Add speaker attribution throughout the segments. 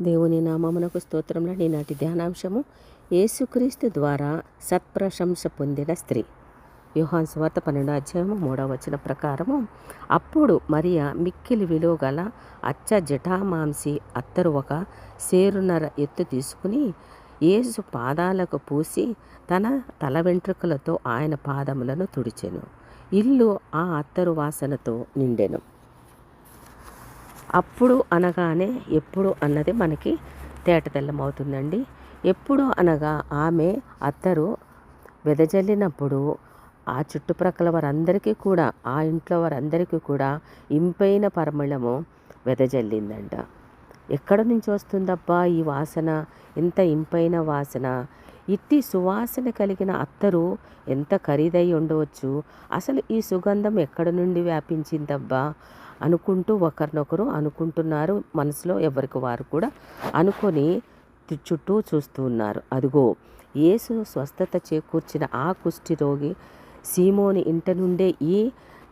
Speaker 1: దేవుని నామమునకు స్తోత్రంలో ఈనాటి ధ్యానాంశము యేసుక్రీస్తు ద్వారా సత్ప్రశంస పొందిన స్త్రీ. యోహాను సువార్త 12:3 ప్రకారము, అప్పుడు మరియ మిక్కిలి విలువ గల అచ్చ జటామాంసి అత్తరు ఒక సేరున్నర ఎత్తు తీసుకుని యేసు పాదాలకు పూసి తన తల వెంట్రుకలతో ఆయన పాదములను తుడిచెను. ఇల్లు ఆ అత్తరు వాసనతో నిండెను. అప్పుడు అనగానే ఎప్పుడు అన్నది మనకి తేటతెల్లమవుతుందండి. ఎప్పుడు అనగా ఆమె అత్తరు వెదజల్లినప్పుడు ఆ చుట్టుప్రక్కల వారందరికీ కూడా, ఆ ఇంట్లో వారందరికీ కూడా ఇంపైన పరిమళము వెదజల్లిందంట. ఎక్కడి నుంచి వస్తుందబ్బా ఈ వాసన, ఇంత ఇంపైన వాసన? ఇట్టి సువాసన కలిగిన అత్తరు ఎంత ఖరీదై ఉండవచ్చు? అసలు ఈ సుగంధం ఎక్కడి నుండి వ్యాపించిందబ్బా అనుకుంటూ ఒకరినొకరు అనుకుంటున్నారు. మనసులో ఎవరికి వారు కూడా అనుకొని చుట్టూ చూస్తూ ఉన్నారు. అదిగో యేసు స్వస్థత చేకూర్చిన ఆ కుష్టి రోగి సీమోని ఇంట నుండే ఈ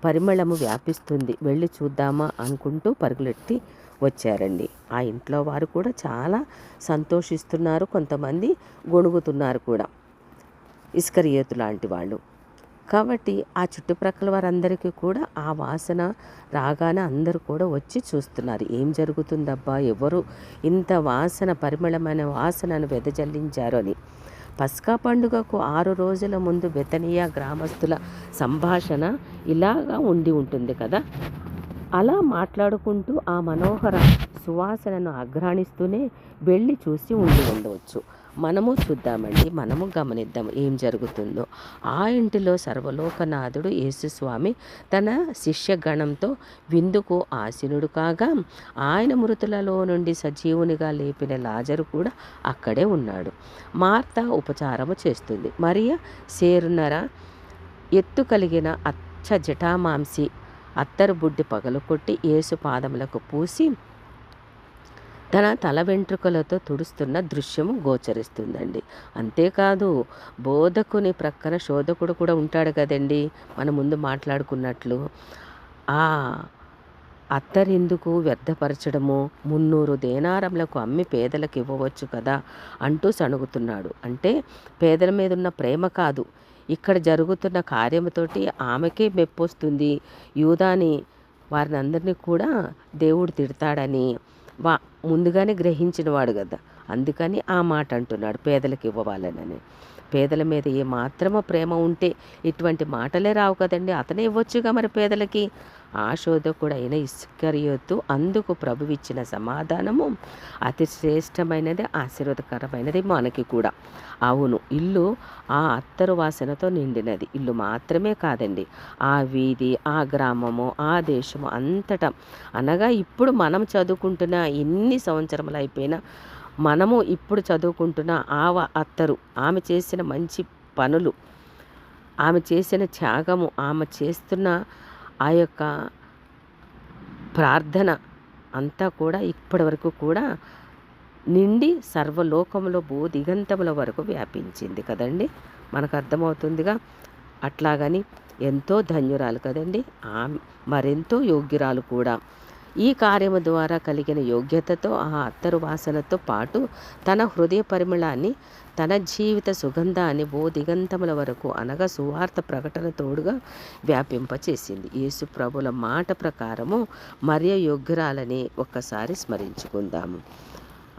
Speaker 1: పరిమళము వ్యాపిస్తుంది, వెళ్ళి చూద్దామా అనుకుంటూ పరుగులెట్టి వచ్చారండి. ఆ ఇంట్లో వారు కూడా చాలా సంతోషిస్తున్నారు, కొంతమంది గొణుగుతున్నారు కూడా, ఇస్కరియోతు లాంటి వాళ్ళు. కాబట్టి ఆ చుట్టుప్రక్కల వారందరికీ కూడా ఆ వాసన రాగానే అందరూ కూడా వచ్చి చూస్తున్నారు. ఏం జరుగుతుందబ్బా, ఎవరు ఇంత వాసన, పరిమళమైన వాసనను వెదజల్లించారు అని. పస్కా పండుగకు 6 రోజుల ముందు బెతనియా గ్రామస్తుల సంభాషణ ఇలాగా ఉండి ఉంటుంది కదా. అలా మాట్లాడుకుంటూ ఆ మనోహర సువాసనను ఆఘ్రాణిస్తూనే వెళ్ళి చూసి ఉండవచ్చు. మనము చూద్దామండి, మనము గమనిద్దాం ఏం జరుగుతుందో. ఆ ఇంటిలో సర్వలోకనాథుడు యేసుస్వామి తన శిష్యగణంతో విందుకు ఆసీనుడు కాగా, ఆయన మృతులలో నుండి సజీవునిగా లేపిన లాజరు కూడా అక్కడే ఉన్నాడు. మార్త ఉపచారము చేస్తుంది. మరియ సేరున్నర ఎత్తు కలిగిన అచ్చ జటామాంసి అత్తరు బుడ్డి పగలకొట్టి యేసు పాదములకు పూసి తన తల వెంట్రుకలతో తుడుస్తున్న దృశ్యము గోచరిస్తుందండి. అంతేకాదు, బోధకుని ప్రక్కన శోధకుడు కూడా ఉంటాడు కదండి, మనం ముందు మాట్లాడుకున్నట్లు. ఆ అత్తరెందుకు వ్యర్థపరచడము, 300 దేనారములకు అమ్మి పేదలకు ఇవ్వవచ్చు కదా అంటూ సణుగుతున్నాడు. అంటే పేదల మీద ఉన్న ప్రేమ కాదు, ఇక్కడ జరుగుతున్న కార్యముతోటి ఆమెకే మెప్పొస్తుంది. యూదాని వారిని అందరినీ కూడా దేవుడు తిడతాడని ముందుగానే గ్రహించినవాడు కదా, అందుకని ఆ మాట అంటున్నాడు, పేదలకు ఇవ్వవాలనని. పేదల మీద ఏ మాత్రమో ప్రేమ ఉంటే ఇటువంటి మాటలే రావు కదండి. అతనే ఇవ్వచ్చుగా మరి పేదలకి. ఆ శోధకుడు అయిన ఇస్కరియోతు అందుకు ప్రభువిచ్చిన సమాధానము అతి శ్రేష్టమైనది, ఆశీర్వాదకరమైనది మనకి కూడా. అవును, ఇల్లు ఆ అత్తరు వాసనతో నిండినది. ఇల్లు మాత్రమే కాదండి, ఆ వీధి, ఆ గ్రామము, ఆ దేశము అంతటా, అనగా ఇప్పుడు మనం చదువుకుంటున్న ఎన్ని సంవత్సరములు అయిపోయినా మనము ఇప్పుడు చదువుకుంటున్న అత్తరు, ఆమె చేసిన మంచి పనులు, ఆమె చేసిన త్యాగము, ఆమె చేస్తున్న ఆ యొక్క ప్రార్థన అంతా కూడా ఇప్పటి వరకు కూడా నిండి సర్వలోకంలో భూదిగంతముల వరకు వ్యాపించింది కదండి. మనకు అర్థమవుతుందిగా. అట్లాగని ఎంతో ధన్యురాలు కదండి ఆమె, మరెంతో యోగ్యురాలు కూడా. ఈ కార్యము ద్వారా కలిగిన యోగ్యతతో ఆ అత్తరు వాసనతో పాటు తన హృదయ పరిమళాన్ని, తన జీవిత సుగంధాన్ని భూదిగంతముల వరకు, అనగా సువార్త ప్రకటన తోడుగా వ్యాపింపచేసింది. యేసు ప్రభుల మాట ప్రకారము మరియ యోగ్యురాలని ఒక్కసారి స్మరించుకుందాము.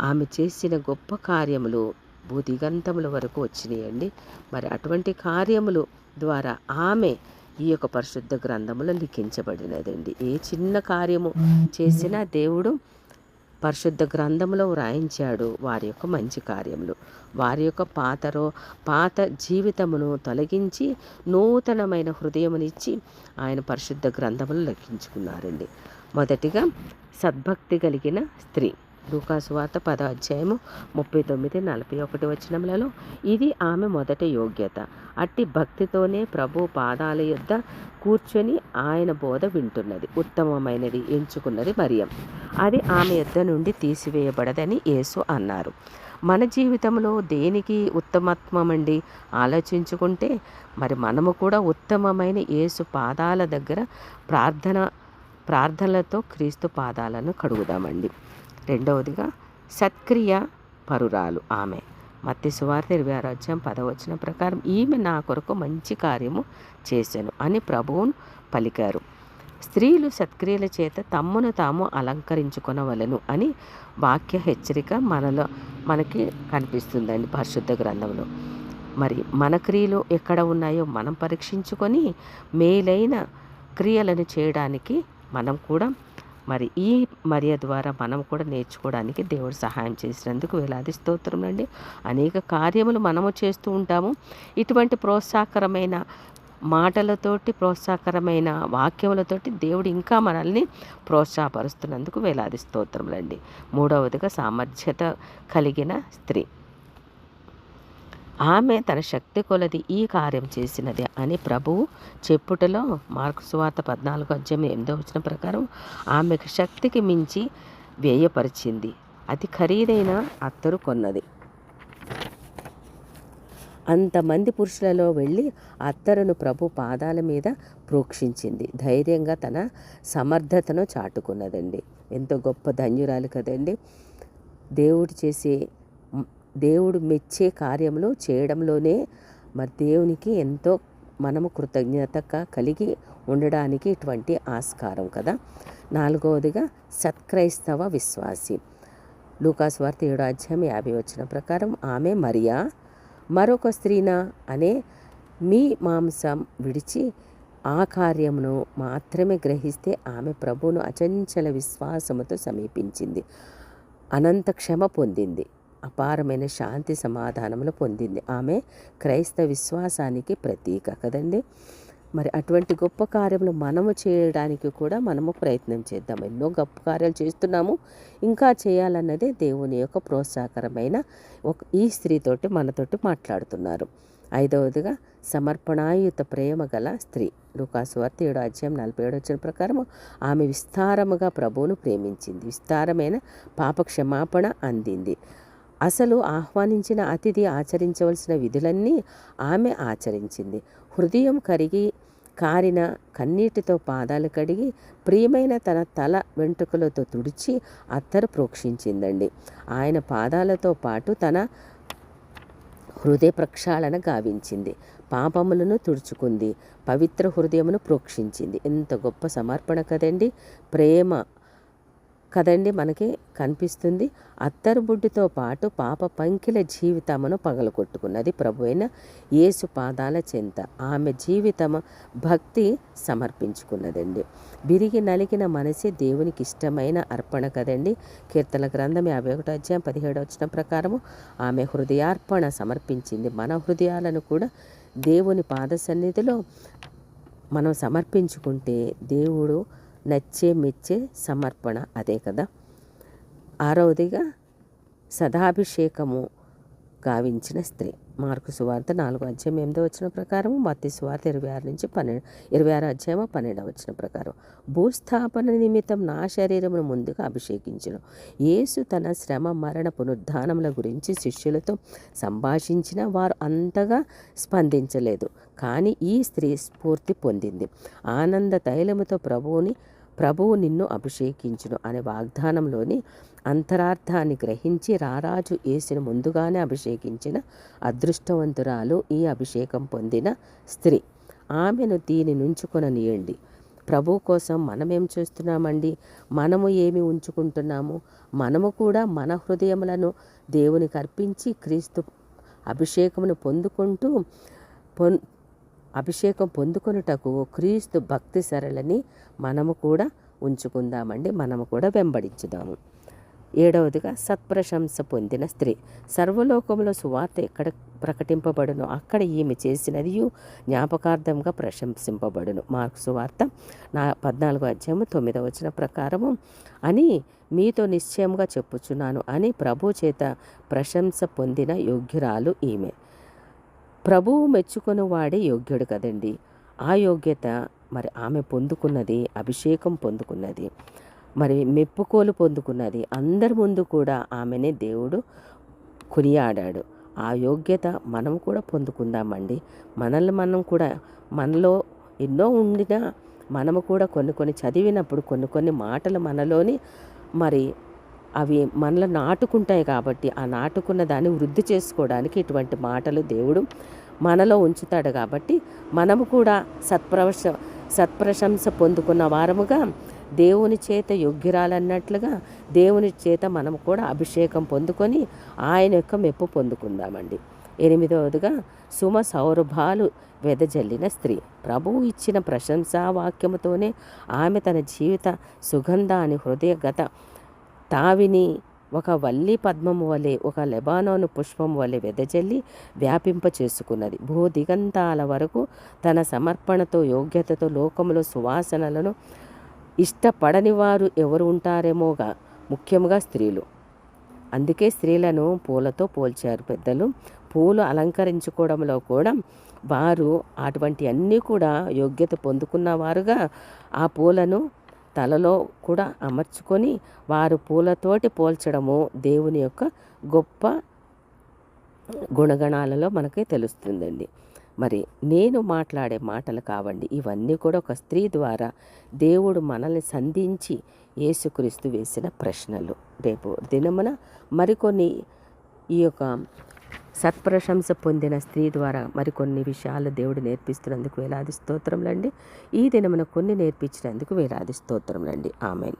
Speaker 1: ఆమె చేసిన గొప్ప కార్యములు భూదిగంతముల వరకు వచ్చినాయండి. మరి అటువంటి కార్యములు ద్వారా ఆమె ఈ యొక్క పరిశుద్ధ గ్రంథములో లిఖించబడినదండి. ఏ చిన్న కార్యము చేసినా దేవుడు పరిశుద్ధ గ్రంథంలో వ్రాయించాడు వారి యొక్క మంచి కార్యములు. వారి యొక్క పాత జీవితమును తొలగించి నూతనమైన హృదయమునిచ్చి ఆయన పరిశుద్ధ గ్రంథములు లిఖించుకున్నారండి. మొదటిగా సద్భక్తి కలిగిన స్త్రీ. లూకా సువార్త 10:39-41 ఇది ఆమె మొదటి యోగ్యత. అట్టి భక్తితోనే ప్రభు పాదాల యొద్ద కూర్చొని ఆయన బోధ వింటున్నది. ఉత్తమమైనది ఎంచుకున్నది మరియం. అది ఆమె యొద్ద నుండి తీసివేయబడదని యేసు అన్నారు. మన జీవితంలో దేనికి ఉత్తమత్వమండి ఆలోచించుకుంటే, మరి మనము కూడా ఉత్తమమైన యేసు పాదాల దగ్గర ప్రార్థనలతో క్రీస్తు పాదాలను కడుగుదామండి. రెండవదిగా సత్క్రియ పరురాలు ఆమె. మత్తయి సువార్త 26:10 ప్రకారం ఈమె నా కొరకు మంచి కార్యము చేసెను అని ప్రభువును పలికారు. స్త్రీలు సత్క్రియల చేత తమ్మును తాము అలంకరించుకొనవలెను అని వాక్య హెచ్చరిక మనకి కనిపిస్తుందండి పరిశుద్ధ గ్రంథంలో. మరి మన క్రియలు ఎక్కడ ఉన్నాయో మనం పరీక్షించుకొని మేలైన క్రియలను చేయడానికి మనం కూడా మరి ఈ మరియ ద్వారా మనం కూడా నేర్చుకోవడానికి దేవుడు సహాయం చేసినందుకు వేలాది స్తోత్రములండి. అనేక కార్యములు మనము చేస్తూ ఉంటాము. ఇటువంటి ప్రోత్సాహకరమైన మాటలతోటి, ప్రోత్సాహకరమైన వాక్యములతోటి దేవుడు ఇంకా మనల్ని ప్రోత్సాహపరుస్తున్నందుకు వేలాది స్తోత్రములండి. మూడవదిగా సామర్థ్యత కలిగిన స్త్రీ. ఆమె తన శక్తి కొలది ఈ కార్యం చేసినది అని ప్రభువు చెప్పుటలో మార్కు సువార్త 14:8 ప్రకారం ఆమెకు శక్తికి మించి వ్యయపరిచింది. అతి ఖరీదైన అత్తరు కొన్నది. అంతమంది పురుషులలో వెళ్ళి అత్తరును ప్రభు పాదాల మీద ప్రోక్షించింది. ధైర్యంగా తన సమర్థతను చాటుకున్నదండి. ఎంతో గొప్ప ధన్యురాలు కదండి. దేవుడు మెచ్చే కార్యములు చేయడంలోనే మరి దేవునికి ఎంతో మనము కృతజ్ఞత కలిగి ఉండడానికి ఇటువంటి ఆస్కారం కదా. నాలుగవదిగా సత్క్రైస్తవ విశ్వాసి. లూకాసు వార్త 7:50 ప్రకారం ఆమె మరియా మరొక స్త్రీనా అనే మీ మాంసం విడిచి ఆ కార్యమును మాత్రమే గ్రహిస్తే ఆమె ప్రభువును అచంచల విశ్వాసముతో సమీపించింది. అనంత క్షమ పొందింది. అపారమైన శాంతి సమాధానములు పొందింది. ఆమె క్రైస్తవ విశ్వాసానికి ప్రతీక కదండి. మరి అటువంటి గొప్ప కార్యములు మనము చేయడానికి కూడా మనము ప్రయత్నం చేద్దాం. ఎన్నో గొప్ప కార్యాలు చేస్తున్నాము, ఇంకా చేయాలన్నదే దేవుని యొక్క ప్రోత్సాహకరమైన ఈ స్త్రీతోటి మనతోటి మాట్లాడుతున్నారు. ఐదవదిగా సమర్పణాయుత ప్రేమ గల స్త్రీ. లూకాసు వార్త 7:47 ప్రకారం ఆమె విస్తారముగా ప్రభువును ప్రేమించింది. విస్తారమైన పాప క్షమాపణ అందింది. అసలు ఆహ్వానించిన అతిథి ఆచరించవలసిన విధులన్నీ ఆమె ఆచరించింది. హృదయం కారిన కన్నీటితో పాదాలు కడిగి ప్రియమైన తన తల వెంట్రుకలతో తుడిచి అత్తరు ప్రోక్షించిందండి. ఆయన పాదాలతో పాటు తన హృదయ ప్రక్షాళన గావించింది. పాపములను తుడుచుకుంది. పవిత్ర హృదయమును ప్రోక్షించింది. ఎంత గొప్ప సమర్పణ కదండి. ప్రేమ కదండి మనకి కనిపిస్తుంది. అత్తరు బుడ్డితో పాటు పాప పంకిల జీవితమును పగలగొట్టుకున్నది ప్రభువైన యేసు పాదాల చెంత. ఆమె జీవితము భక్తి సమర్పించుకున్నదండి. విరిగి నలిగిన మనసే దేవునికి ఇష్టమైన అర్పణ కదండి. కీర్తన గ్రంథం 51:17 ప్రకారము ఆమె హృదయార్పణ సమర్పించింది. మన హృదయాలను కూడా దేవుని పాద సన్నిధిలో మనం సమర్పించుకుంటే దేవుడు మెచ్చే సమర్పణ అదే కదా. ఆరవదిగా సదాభిషేకము గావించిన స్త్రీ. మార్కు సువార్త 4:8 ప్రకారం, మత్తయి సువార్త 26:12 ప్రకారం భూస్థాపన నిమిత్తం నా శరీరమును ముందుగా అభిషేకించును. యేసు తన శ్రమ మరణ పునరుద్ధానముల గురించి శిష్యులతో సంభాషించిన వారు అంతగా స్పందించలేదు. కానీ ఈ స్త్రీ స్ఫూర్తి పొందింది. ఆనంద తైలముతో ప్రభువు నిన్ను అభిషేకించును అనే వాగ్దానంలోని అంతరార్థాన్ని గ్రహించి రారాజు యేసును ముందుగానే అభిషేకించిన అదృష్టవంతురాలు ఈ అభిషేకం పొందిన స్త్రీ. ఆమెను దీని నుంచుకొననీయండి. ప్రభు కోసం మనమేం చేస్తున్నామండి? మనము ఏమి ఉంచుకుంటున్నాము? మనము కూడా మన హృదయములను దేవునికి అర్పించి క్రీస్తు అభిషేకం పొందుకొనుటకు క్రీస్తు భక్తి సరళని మనము కూడా ఉంచుకుందామండి. మనము కూడా వెంబడించుదాము. ఏడవదిగా సత్ప్రశంస పొందిన స్త్రీ. సర్వలోకంలో సువార్త ఎక్కడ ప్రకటింపబడును అక్కడ ఈమె చేసినది జ్ఞాపకార్థంగా ప్రశంసింపబడును. మార్కు సువార్త 14:9 ప్రకారము అని మీతో నిశ్చయముగా చెప్పుచున్నాను అని ప్రభు చేత ప్రశంస పొందిన యోగ్యురాలు ఈమె. ప్రభువు మెచ్చుకుని వాడే యోగ్యుడు కదండి. ఆ యోగ్యత మరి ఆమె పొందుకున్నది, అభిషేకం పొందుకున్నది, మరి మెప్పుకోలు పొందుకున్నది. అందరి ముందు కూడా ఆమెనే దేవుడు కొనియాడాడు. ఆ యోగ్యత మనం కూడా పొందుకుందామండి. మనం కూడా మనలో ఎన్నో ఉండినా మనము కూడా కొన్ని చదివినప్పుడు కొన్ని మాటలు మనలోని మరి అవి మనలో నాటుకుంటాయి కాబట్టి ఆ నాటుకున్న దాన్ని వృద్ధి చేసుకోవడానికి ఇటువంటి మాటలు దేవుడు మనలో ఉంచుతాడు. కాబట్టి మనము కూడా సత్ప్రశంస పొందుకున్న వారముగా దేవుని చేత యోగ్యురాలన్నట్లుగా దేవుని చేత మనము కూడా అభిషేకం పొందుకొని ఆయన యొక్క మెప్పు పొందుకుందామండి. 8వదిగా సౌరభాలు వెదజల్లిన స్త్రీ. ప్రభువు ఇచ్చిన ప్రశంసా వాక్యముతోనే ఆమె తన జీవిత సుగంధాన్ని హృదయగత తావిని ఒక వల్లి పద్మము వలె, ఒక లెబానోను పుష్పము వలె వెదజల్లి వ్యాపింప చేసుకున్నది. భూదిగంతాల వరకు తన సమర్పణతో యోగ్యతతో లోకములో సువాసనలను ఇష్టపడని వారు ఎవరు ఉంటారేమోగా, ముఖ్యంగా స్త్రీలు. అందుకే స్త్రీలను పూలతో పోల్చారు పెద్దలు. పూలు అలంకరించుకోవడంలో కూడా వారు అటువంటి అన్నీ కూడా యోగ్యత పొందుకున్న వారుగా ఆ పూలను తలలో కూడా అమర్చుకొని వారు పూలతోటి పోల్చడము దేవుని యొక్క గొప్ప గుణగణాలలో మనకి తెలుస్తుందండి. మరి నేను మాట్లాడే మాటలు కావండి, ఇవన్నీ కూడా ఒక స్త్రీ ద్వారా దేవుడు మనల్ని సంధించి యేసుక్రీస్తు వేసిన ప్రశ్నలు. రేపు దినమున మరికొన్ని ఈ యొక్క సత్ప్రశంస పొందిన స్త్రీ ద్వారా మరికొన్ని విషయాలు దేవుడు నేర్పిస్తున్నందుకు వేలాది స్తోత్రములండి. ఈ దినమున కొన్ని నేర్పించినందుకు వేలాది స్తోత్రములండి. ఆమేన్.